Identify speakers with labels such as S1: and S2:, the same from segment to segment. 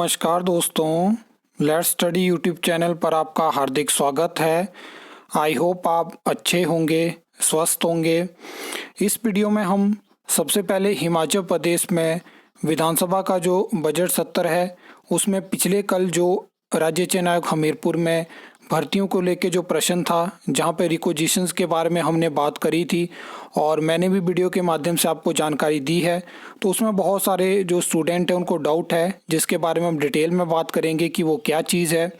S1: नमस्कार दोस्तों, let's study YouTube channel पर आपका हार्दिक स्वागत है। आई होप आप अच्छे होंगे, स्वस्थ होंगे। इस वीडियो में हम सबसे पहले हिमाचल प्रदेश में विधानसभा का जो बजट सत्र है उसमें पिछले कल जो राज्य चयन आयोग हमीरपुर में भर्तियों को लेकर जो प्रश्न था, जहां पे रिक्वेजिशंस के बारे में हमने बात करी थी और मैंने भी वीडियो के माध्यम से आपको जानकारी दी है। तो उसमें बहुत सारे जो स्टूडेंट हैं उनको डाउट है, जिसके बारे में हम डिटेल में बात करेंगे कि वो क्या चीज़ है।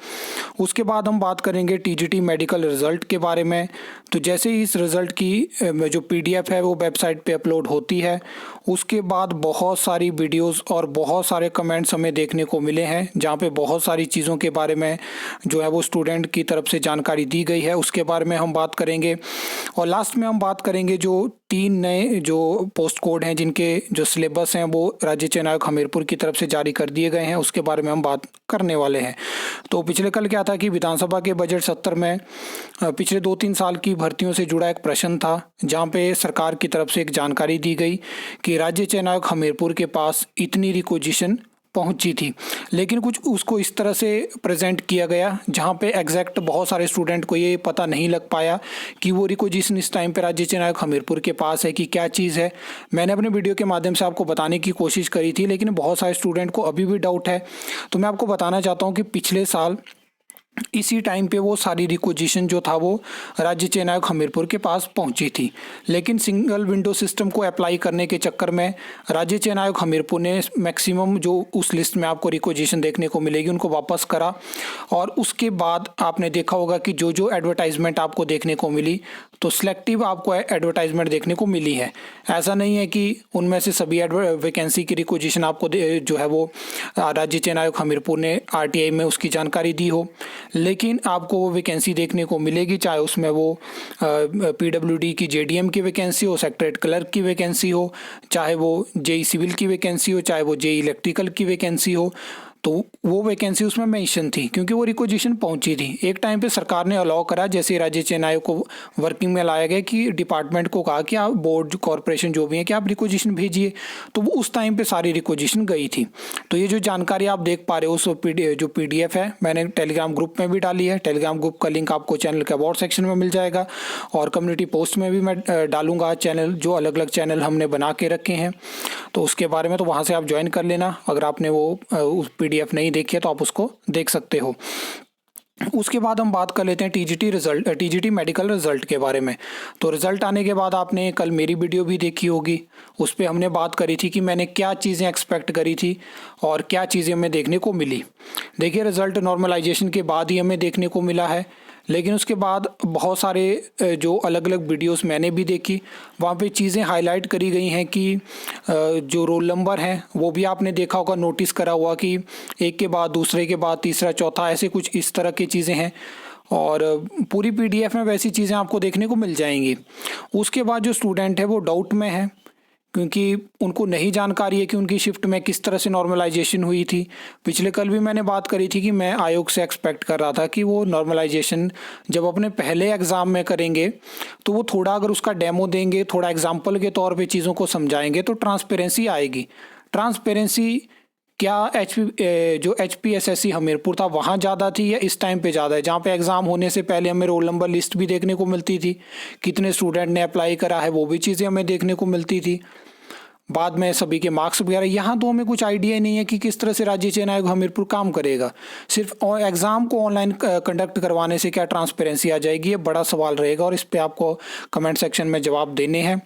S1: उसके बाद हम बात करेंगे टीजीटी मेडिकल रिज़ल्ट के बारे में। तो जैसे ही इस रिज़ल्ट की जो पीडीएफ है वो वेबसाइट पे अपलोड होती है, उसके बाद बहुत सारी वीडियोस और बहुत सारे कमेंट्स हमें देखने को मिले हैं, जहाँ पे बहुत सारी चीज़ों के बारे में जो है वो स्टूडेंट की तरफ से जानकारी दी गई है, उसके बारे में हम बात करेंगे। और लास्ट में हम बात करेंगे जो 3 नए जो पोस्ट कोड हैं, जिनके जो सिलेबस हैं वो राज्य चयन आयोग हमीरपुर की तरफ से जारी कर दिए गए हैं, उसके बारे में हम बात करने वाले हैं। तो पिछले कल क्या था कि विधानसभा के बजट सत्र में पिछले 2-3 साल की भर्तियों से जुड़ा एक प्रश्न था, जहां पे सरकार की तरफ से एक जानकारी दी गई कि राज्य चयन आयोग हमीरपुर के पास इतनी रिक्वेजिशन पहुंची थी, लेकिन कुछ उसको इस तरह से प्रेजेंट किया गया जहां पे एग्जैक्ट बहुत सारे स्टूडेंट को ये पता नहीं लग पाया कि वो रिक्वेजिशन इस टाइम पे राज्य चयन आयोग हमीरपुर के पास है कि क्या चीज़ है। मैंने अपने वीडियो के माध्यम से आपको बताने की कोशिश करी थी, लेकिन बहुत सारे स्टूडेंट को अभी भी डाउट है। तो मैं आपको बताना चाहता हूँ कि पिछले साल इसी टाइम पे वो सारी रिक्वेजिशन जो था वो राज्य चयन आयोग हमीरपुर के पास पहुंची थी, लेकिन सिंगल विंडो सिस्टम को अप्लाई करने के चक्कर में राज्य चयन आयोग हमीरपुर ने मैक्सिमम जो उस लिस्ट में आपको रिक्वेजिशन देखने को मिलेगी उनको वापस करा। और उसके बाद आपने देखा होगा कि जो जो एडवर्टाइजमेंट आपको देखने को मिली, तो सिलेक्टिव आपको एडवर्टाइजमेंट देखने को मिली है। ऐसा नहीं है कि उनमें से सभी वैकेंसी की रिक्वेजिशन आपको जो है वो राज्य चयन आयोग हमीरपुर ने आरटीआई में उसकी जानकारी दी हो, लेकिन आपको वो वैकेंसी देखने को मिलेगी, चाहे उसमें वो पीडब्ल्यूडी की जेडीएम की वैकेंसी हो, सेक्रेटरीट क्लर्क की वैकेंसी हो, चाहे वो जेई सिविल की वैकेंसी हो, चाहे वो जेई इलेक्ट्रिकल की वैकेंसी हो। तो वो वैकेंसी उसमें मेंशन थी क्योंकि वो रिक्वेजिशन पहुंची थी। एक टाइम पे सरकार ने अलाउ करा, जैसे राज्य चयन आयोग को वर्किंग में लाया गया कि डिपार्टमेंट को कहा कि आप बोर्ड कॉरपोरेशन जो भी है कि आप रिक्वेजिशन भेजिए, तो वो उस टाइम पे सारी रिक्वेजिशन गई थी। तो ये जो जानकारी आप देख पा रहे हो, सो जो पीडीएफ है मैंने टेलीग्राम ग्रुप में भी डाली है। टेलीग्राम ग्रुप का लिंक आपको चैनल के अबाउट सेक्शन में मिल जाएगा और कम्युनिटी पोस्ट में भी मैं डालूंगा चैनल, जो अलग अलग चैनल हमने बना के रखे हैं, तो उसके बारे में तो वहाँ से आप ज्वाइन कर लेना। अगर आपने वो उस पीडीएफ नहीं देखी है तो आप उसको देख सकते हो। उसके बाद हम बात कर लेते हैं टीजीटी मेडिकल रिजल्ट के बारे में। तो रिजल्ट आने के बाद आपने कल मेरी वीडियो भी देखी होगी, उस पर हमने बात करी थी कि मैंने क्या चीज़ें एक्सपेक्ट करी थी और क्या चीज़ें हमें देखने को मिली। देखिए, रिजल्ट नॉर्मलाइजेशन के बाद ही हमें देखने को मिला है, लेकिन उसके बाद बहुत सारे जो अलग अलग वीडियोस मैंने भी देखी, वहाँ पे चीज़ें हाईलाइट करी गई हैं कि जो रोल नंबर हैं वो भी आपने देखा होगा, नोटिस करा हुआ कि एक के बाद दूसरे के बाद तीसरा चौथा, ऐसे कुछ इस तरह की चीज़ें हैं। और पूरी पीडीएफ में वैसी चीज़ें आपको देखने को मिल जाएंगी। उसके बाद जो स्टूडेंट है वो डाउट में है, क्योंकि उनको नहीं जानकारी है कि उनकी शिफ्ट में किस तरह से नॉर्मलाइजेशन हुई थी। पिछले कल भी मैंने बात करी थी कि मैं आयोग से एक्सपेक्ट कर रहा था कि वो नॉर्मलाइजेशन जब अपने पहले एग्ज़ाम में करेंगे तो वो थोड़ा अगर उसका डेमो देंगे, थोड़ा एग्जाम्पल के तौर पे चीज़ों को समझाएंगे तो ट्रांसपेरेंसी आएगी। ट्रांसपेरेंसी क्या जो HPSSC हमीरपुर था वहाँ ज़्यादा थी या इस टाइम पे ज़्यादा है, जहाँ पे एग्ज़ाम होने से पहले हमें रोल नंबर लिस्ट भी देखने को मिलती थी, कितने स्टूडेंट ने अप्लाई करा है वो भी चीज़ें हमें देखने को मिलती थी, बाद में सभी के मार्क्स वगैरह। यहाँ तो हमें कुछ आइडिया नहीं है कि किस तरह से राज्य चयन आयोग हमीरपुर काम करेगा। सिर्फ एग्ज़ाम को ऑनलाइन कंडक्ट करवाने से क्या ट्रांसपेरेंसी आ जाएगी, ये बड़ा सवाल रहेगा और इस पर आपको कमेंट सेक्शन में जवाब देने हैं।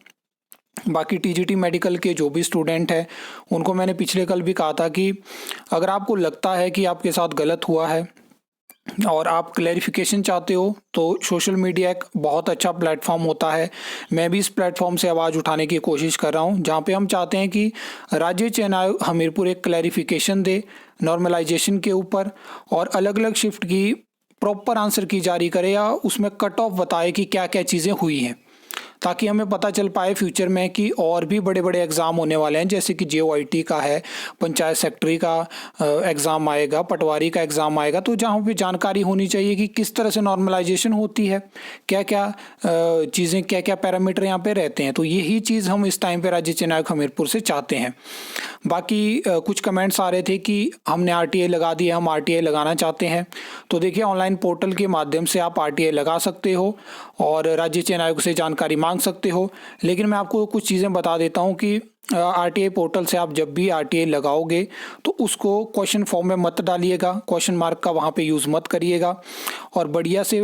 S1: बाकी टीजीटी मेडिकल के जो भी स्टूडेंट हैं उनको मैंने पिछले कल भी कहा था कि अगर आपको लगता है कि आपके साथ गलत हुआ है और आप क्लैरिफिकेशन चाहते हो तो सोशल मीडिया एक बहुत अच्छा प्लेटफॉर्म होता है। मैं भी इस प्लेटफॉर्म से आवाज़ उठाने की कोशिश कर रहा हूं, जहां पे हम चाहते हैं कि राज्य चयन आयोग हमीरपुर एक क्लैरिफिकेशन दे नॉर्मलाइजेशन के ऊपर और अलग अलग शिफ्ट की प्रॉपर आंसर की जारी करे या उसमें कट ऑफ बताए कि क्या क्या चीज़ें हुई हैं। ताकि हमें पता चल पाए फ्यूचर में कि और भी बड़े बड़े एग्ज़ाम होने वाले हैं, जैसे कि JOIT का है, पंचायत सेक्रेटरी का एग्ज़ाम आएगा, पटवारी का एग्ज़ाम आएगा। तो जहाँ पे जानकारी होनी चाहिए कि किस तरह से नॉर्मलाइजेशन होती है, क्या क्या चीज़ें, क्या क्या पैरामीटर यहाँ पे रहते हैं। तो यही चीज़ हम इस टाइम पे राज्य चयन आयोग हमीरपुर से चाहते हैं। बाकी कुछ कमेंट्स आ रहे थे कि हमने RTI लगा दी है, हम RTI लगाना चाहते हैं। तो देखिए, ऑनलाइन पोर्टल के माध्यम से आप RTI लगा सकते हो और राज्य चयन आयोग से जानकारी मांग सकते हो। लेकिन मैं आपको कुछ चीज़ें बता देता हूँ कि RTI पोर्टल से आप जब भी RTI लगाओगे तो उसको क्वेश्चन फॉर्म में मत डालिएगा, क्वेश्चन मार्क का वहाँ पे यूज़ मत करिएगा, और बढ़िया से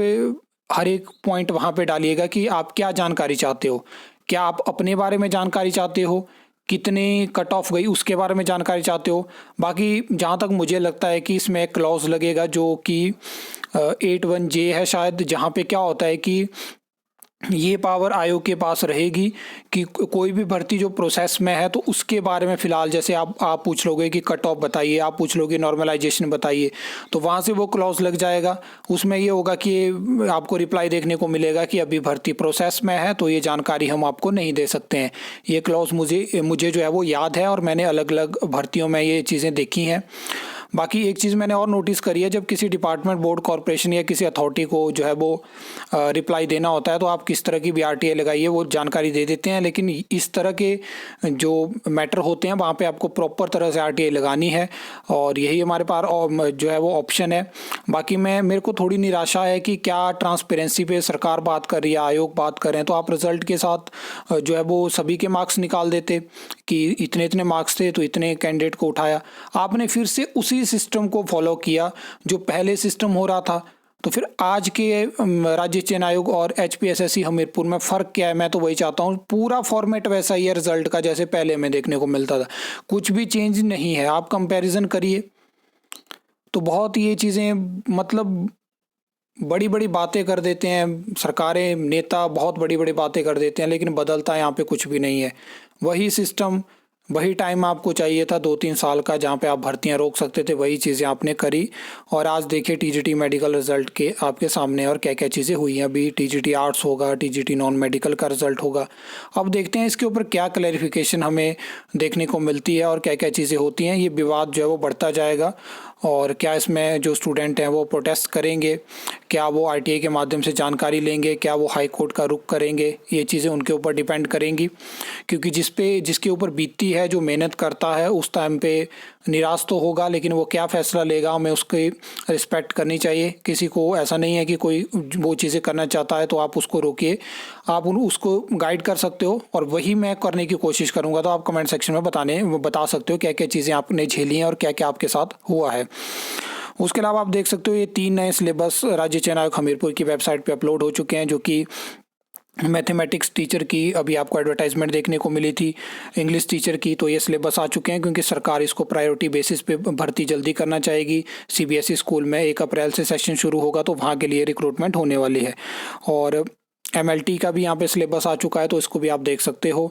S1: हर एक पॉइंट वहाँ पे डालिएगा कि आप क्या जानकारी चाहते हो। क्या आप अपने बारे में जानकारी चाहते हो, कितने कट ऑफ गई उसके बारे में जानकारी चाहते हो। बाकी जहाँ तक मुझे लगता है कि इसमें एक क्लॉज लगेगा जो कि 81J है शायद, जहाँ पे क्या होता है कि ये पावर आयोग के पास रहेगी कि कोई भी भर्ती जो प्रोसेस में है तो उसके बारे में फ़िलहाल, जैसे आप पूछ लोगे कि कट ऑफ बताइए, आप पूछ लोगे नॉर्मलाइजेशन बताइए, तो वहाँ से वो क्लॉज लग जाएगा। उसमें ये होगा कि आपको रिप्लाई देखने को मिलेगा कि अभी भर्ती प्रोसेस में है तो ये जानकारी हम आपको नहीं दे सकते हैं। ये क्लॉज मुझे जो है वो याद है और मैंने अलग अलग भर्तियों में ये चीज़ें देखी हैं। बाकी एक चीज़ मैंने और नोटिस करी है, जब किसी डिपार्टमेंट, बोर्ड, कॉरपोरेशन या किसी अथॉरिटी को जो है वो रिप्लाई देना होता है तो आप किस तरह की भी RTI लगाइए, वो जानकारी दे देते हैं। लेकिन इस तरह के जो मैटर होते हैं वहाँ पे आपको प्रॉपर तरह से RTI लगानी है और यही हमारे पास जो है वो ऑप्शन है। बाकी मेरे को थोड़ी निराशा है कि क्या ट्रांसपेरेंसी पे सरकार बात कर रही है, आयोग बात कर रहे हैं, तो आप रिजल्ट के साथ जो है वो सभी के मार्क्स निकाल देते कि इतने इतने मार्क्स थे तो इतने कैंडिडेट को उठाया। आपने फिर से उसी सिस्टम को फॉलो किया जो पहले सिस्टम हो रहा था। तो फिर आज के राज्य चयन आयोग और HPSSC हमीरपुर में फ़र्क क्या है? मैं तो वही चाहता हूँ, पूरा फॉर्मेट वैसा ही है रिजल्ट का जैसे पहले में देखने को मिलता था, कुछ भी चेंज नहीं है। आप कंपैरिजन करिए तो बहुत ये चीज़ें, मतलब बड़ी बड़ी बातें कर देते हैं सरकारें, नेता बहुत बड़ी बड़ी बातें कर देते हैं, लेकिन बदलता यहाँ पे कुछ भी नहीं है। वही सिस्टम, वही टाइम आपको चाहिए था 2-3 साल का जहाँ पे आप भर्तियां रोक सकते थे, वही चीज़ें आपने करी। और आज देखिए TGT मेडिकल रिजल्ट के आपके सामने और क्या क्या चीज़ें हुई हैं। अभी TGT आर्ट्स होगा, TGT नॉन मेडिकल का रिजल्ट होगा। अब देखते हैं इसके ऊपर क्या क्लैरिफिकेशन हमें देखने को मिलती है और क्या क्या चीज़ें होती हैं। ये विवाद जो है वो बढ़ता जाएगा और क्या इसमें जो स्टूडेंट हैं वो प्रोटेस्ट करेंगे, क्या वो RTI के माध्यम से जानकारी लेंगे, क्या वो हाई कोर्ट का रुख करेंगे, ये चीज़ें उनके ऊपर डिपेंड करेंगी। क्योंकि जिसके ऊपर बीतती है, जो मेहनत करता है, उस टाइम पे निराश तो होगा, लेकिन वो क्या फ़ैसला लेगा हमें उसकी रिस्पेक्ट करनी चाहिए। किसी को ऐसा नहीं है कि कोई वो चीज़ें करना चाहता है तो आप उसको रोकिए, आप उसको गाइड कर सकते हो और वही मैं करने की कोशिश करूँगा। तो आप कमेंट सेक्शन में बता सकते हो क्या क्या चीज़ें आपने झेली हैं और क्या क्या आपके साथ हुआ है। उसके अलावा आप देख सकते हो ये 3 नए सिलेबस राज्य चयन आयोग हमीरपुर की वेबसाइट पे अपलोड हो चुके हैं, जो कि मैथमेटिक्स टीचर की अभी आपको एडवर्टाइजमेंट देखने को मिली थी, इंग्लिश टीचर की, तो ये सिलेबस आ चुके हैं क्योंकि सरकार इसको प्रायोरिटी बेसिस पे भर्ती जल्दी करना चाहेगी। CBSE स्कूल में 1 अप्रैल से सेशन शुरू होगा तो वहाँ के लिए रिक्रूटमेंट होने वाली है। और MLT का भी यहाँ पे सिलेबस आ चुका है तो इसको भी आप देख सकते हो।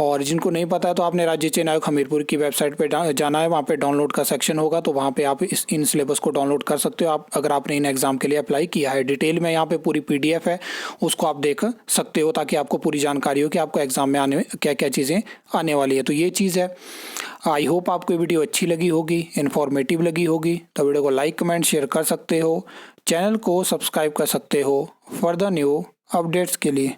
S1: और जिनको नहीं पता है तो आपने राज्य चयन आयोग हमीरपुर की वेबसाइट पे जाना है, वहाँ पे डाउनलोड का सेक्शन होगा तो वहाँ पे आप इन सिलेबस को डाउनलोड कर सकते हो, आप अगर आपने इन एग्ज़ाम के लिए अप्लाई किया है। डिटेल में यहाँ पे पूरी PDF है, उसको आप देख सकते हो ताकि आपको पूरी जानकारी हो कि आपको एग्ज़ाम में आने में क्या क्या चीज़ें आने वाली है। तो ये चीज़ है। आई होप आपको ये वीडियो अच्छी लगी होगी, इन्फॉर्मेटिव लगी होगी। तो वीडियो को लाइक, कमेंट, शेयर कर सकते हो, चैनल को सब्सक्राइब कर सकते हो फॉर द न्यू अपडेट्स के लिए।